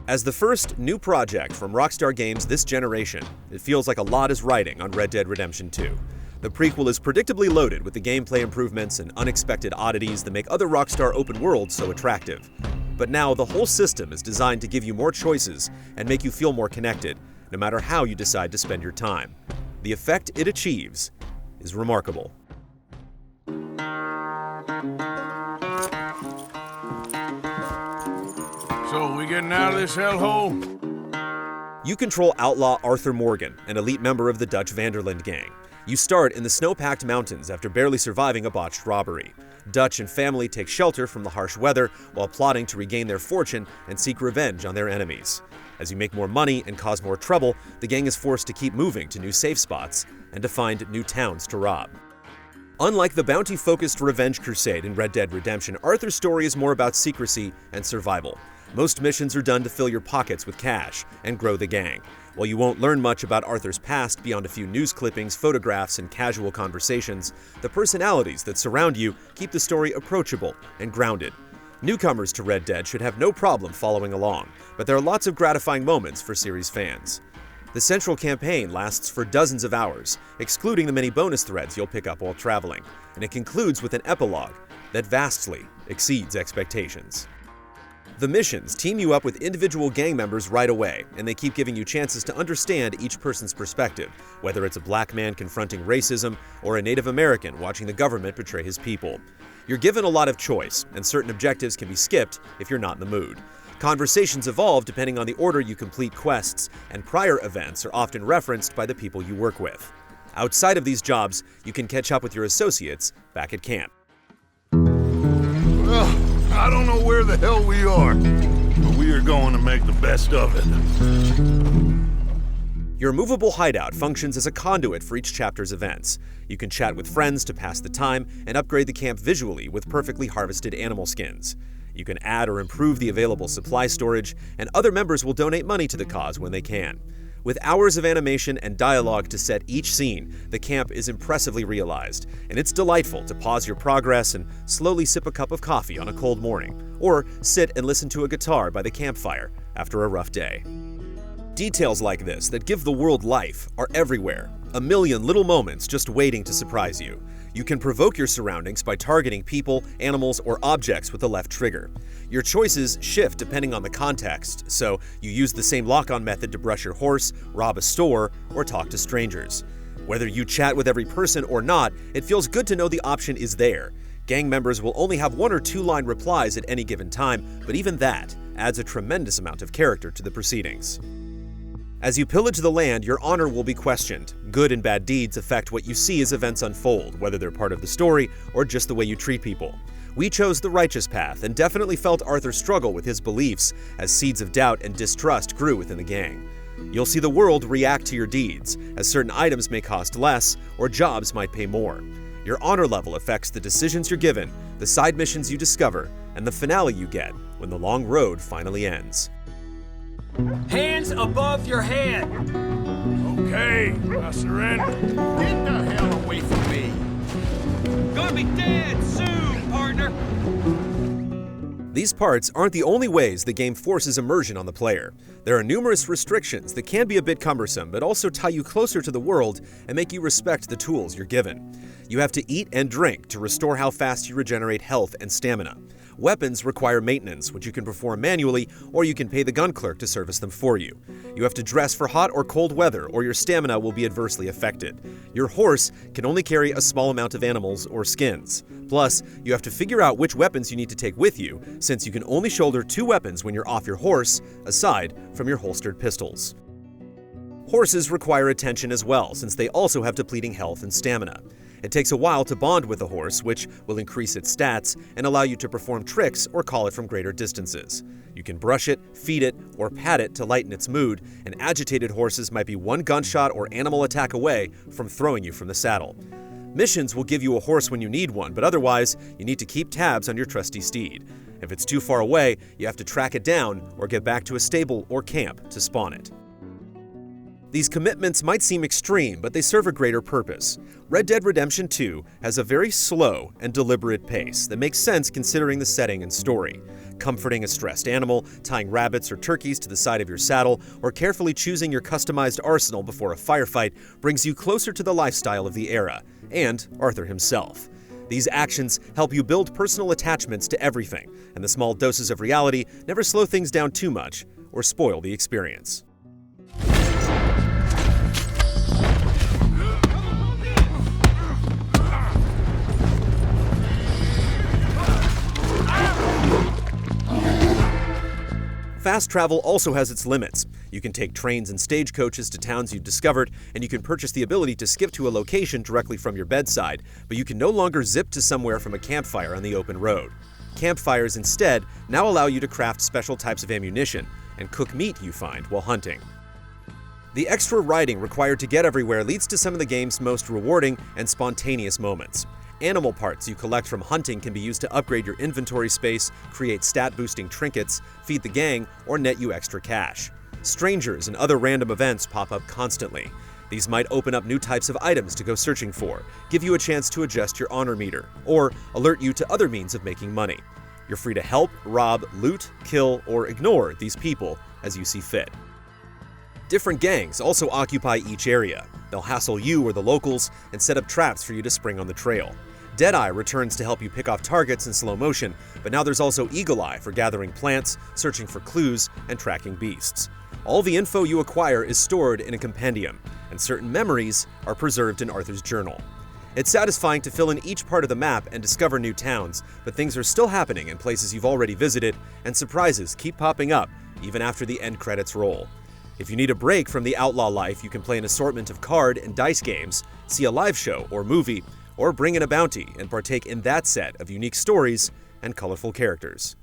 As the first new project from Rockstar Games this generation, it feels like a lot is riding on Red Dead Redemption 2. The prequel is predictably loaded with the gameplay improvements and unexpected oddities that make other Rockstar open worlds so attractive. But now the whole system is designed to give you more choices and make you feel more connected, no matter how you decide to spend your time. The effect it achieves is remarkable. So, we getting out of this hellhole? You control outlaw Arthur Morgan, an elite member of the Dutch Vanderland gang. You start in the snow-packed mountains after barely surviving a botched robbery. Dutch and family take shelter from the harsh weather while plotting to regain their fortune and seek revenge on their enemies. As you make more money and cause more trouble, the gang is forced to keep moving to new safe spots and to find new towns to rob. Unlike the bounty-focused revenge crusade in Red Dead Redemption, Arthur's story is more about secrecy and survival. Most missions are done to fill your pockets with cash and grow the gang. While you won't learn much about Arthur's past beyond a few news clippings, photographs, and casual conversations, the personalities that surround you keep the story approachable and grounded. Newcomers to Red Dead should have no problem following along, but there are lots of gratifying moments for series fans. The central campaign lasts for dozens of hours, excluding the many bonus threads you'll pick up while traveling, and it concludes with an epilogue that vastly exceeds expectations. The missions team you up with individual gang members right away, and they keep giving you chances to understand each person's perspective, whether it's a black man confronting racism or a Native American watching the government betray his people. You're given a lot of choice, and certain objectives can be skipped if you're not in the mood. Conversations evolve depending on the order you complete quests, and prior events are often referenced by the people you work with. Outside of these jobs, you can catch up with your associates back at camp. Well, I don't know where the hell we are, but we are going to make the best of it. Your movable hideout functions as a conduit for each chapter's events. You can chat with friends to pass the time and upgrade the camp visually with perfectly harvested animal skins. You can add or improve the available supply storage, and other members will donate money to the cause when they can. With hours of animation and dialogue to set each scene, the camp is impressively realized, and it's delightful to pause your progress and slowly sip a cup of coffee on a cold morning, or sit and listen to a guitar by the campfire after a rough day. Details like this that give the world life are everywhere, a million little moments just waiting to surprise you. You can provoke your surroundings by targeting people, animals, or objects with the left trigger. Your choices shift depending on the context, so you use the same lock-on method to brush your horse, rob a store, or talk to strangers. Whether you chat with every person or not, it feels good to know the option is there. Gang members will only have 1 or 2 line replies at any given time, but even that adds a tremendous amount of character to the proceedings. As you pillage the land, your honor will be questioned. Good and bad deeds affect what you see as events unfold, whether they're part of the story or just the way you treat people. We chose the righteous path and definitely felt Arthur struggle with his beliefs as seeds of doubt and distrust grew within the gang. You'll see the world react to your deeds, as certain items may cost less or jobs might pay more. Your honor level affects the decisions you're given, the side missions you discover, and the finale you get when the long road finally ends. Hands above your head! Okay, I surrender. Get the hell away from me! Gonna be dead soon, partner! These parts aren't the only ways the game forces immersion on the player. There are numerous restrictions that can be a bit cumbersome, but also tie you closer to the world and make you respect the tools you're given. You have to eat and drink to restore how fast you regenerate health and stamina. Weapons require maintenance, which you can perform manually, or you can pay the gun clerk to service them for you. You have to dress for hot or cold weather, or your stamina will be adversely affected. Your horse can only carry a small amount of animals or skins. Plus, you have to figure out which weapons you need to take with you, since you can only shoulder 2 weapons when you're off your horse, aside from your holstered pistols. Horses require attention as well, since they also have depleting health and stamina. It takes a while to bond with a horse, which will increase its stats and allow you to perform tricks or call it from greater distances. You can brush it, feed it, or pat it to lighten its mood, and agitated horses might be 1 gunshot or animal attack away from throwing you from the saddle. Missions will give you a horse when you need one, but otherwise, you need to keep tabs on your trusty steed. If it's too far away, you have to track it down or get back to a stable or camp to spawn it. These commitments might seem extreme, but they serve a greater purpose. Red Dead Redemption 2 has a very slow and deliberate pace that makes sense considering the setting and story. Comforting a stressed animal, tying rabbits or turkeys to the side of your saddle, or carefully choosing your customized arsenal before a firefight brings you closer to the lifestyle of the era, and Arthur himself. These actions help you build personal attachments to everything, and the small doses of reality never slow things down too much or spoil the experience. Fast travel also has its limits. You can take trains and stagecoaches to towns you've discovered, and you can purchase the ability to skip to a location directly from your bedside, but you can no longer zip to somewhere from a campfire on the open road. Campfires instead now allow you to craft special types of ammunition and cook meat you find while hunting. The extra riding required to get everywhere leads to some of the game's most rewarding and spontaneous moments. Animal parts you collect from hunting can be used to upgrade your inventory space, create stat-boosting trinkets, feed the gang, or net you extra cash. Strangers and other random events pop up constantly. These might open up new types of items to go searching for, give you a chance to adjust your honor meter, or alert you to other means of making money. You're free to help, rob, loot, kill, or ignore these people as you see fit. Different gangs also occupy each area. They'll hassle you or the locals and set up traps for you to spring on the trail. Deadeye returns to help you pick off targets in slow motion, but now there's also Eagle Eye for gathering plants, searching for clues, and tracking beasts. All the info you acquire is stored in a compendium, and certain memories are preserved in Arthur's journal. It's satisfying to fill in each part of the map and discover new towns, but things are still happening in places you've already visited, and surprises keep popping up even after the end credits roll. If you need a break from the outlaw life, you can play an assortment of card and dice games, see a live show or movie, or bring in a bounty and partake in that set of unique stories and colorful characters.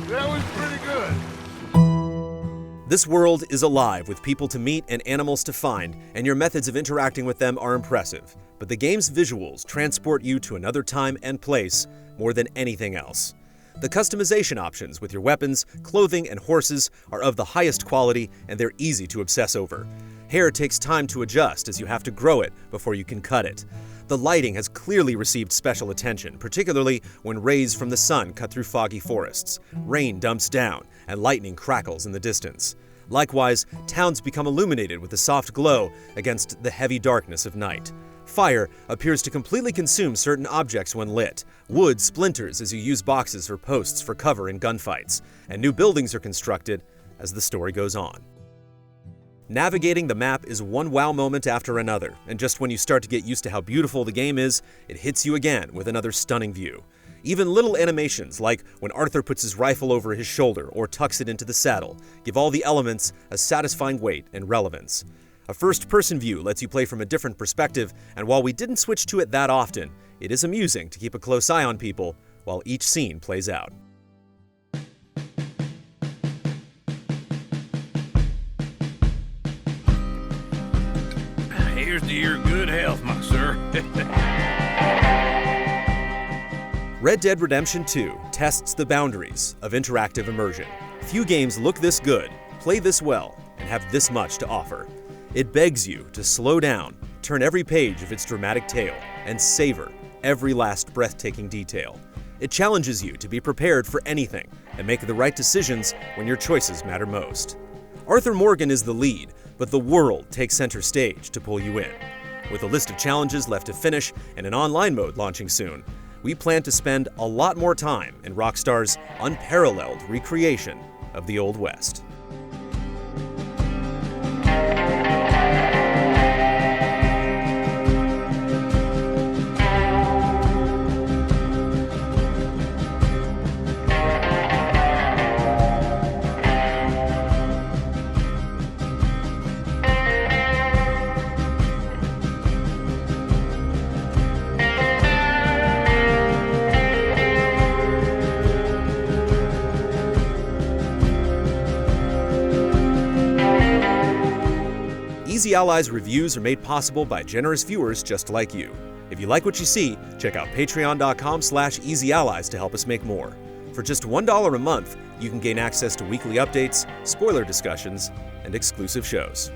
That was pretty good. This world is alive with people to meet and animals to find, and your methods of interacting with them are impressive. But the game's visuals transport you to another time and place more than anything else. The customization options with your weapons, clothing, and horses are of the highest quality, and they're easy to obsess over. Hair takes time to adjust as you have to grow it before you can cut it. The lighting has clearly received special attention, particularly when rays from the sun cut through foggy forests, rain dumps down, and lightning crackles in the distance. Likewise, towns become illuminated with a soft glow against the heavy darkness of night. Fire appears to completely consume certain objects when lit. Wood splinters as you use boxes or posts for cover in gunfights, and new buildings are constructed as the story goes on. Navigating the map is one wow moment after another, and just when you start to get used to how beautiful the game is, it hits you again with another stunning view. Even little animations, like when Arthur puts his rifle over his shoulder or tucks it into the saddle, give all the elements a satisfying weight and relevance. A first-person view lets you play from a different perspective, and while we didn't switch to it that often, it is amusing to keep a close eye on people while each scene plays out. Here's to your good health, my sir. Red Dead Redemption 2 tests the boundaries of interactive immersion. Few games look this good, play this well, and have this much to offer. It begs you to slow down, turn every page of its dramatic tale, and savor every last breathtaking detail. It challenges you to be prepared for anything and make the right decisions when your choices matter most. Arthur Morgan is the lead, but the world takes center stage to pull you in. With a list of challenges left to finish and an online mode launching soon, we plan to spend a lot more time in Rockstar's unparalleled recreation of the Old West. Easy Allies reviews are made possible by generous viewers just like you. If you like what you see, check out patreon.com/easyallies to help us make more. For just $1 a month, you can gain access to weekly updates, spoiler discussions, and exclusive shows.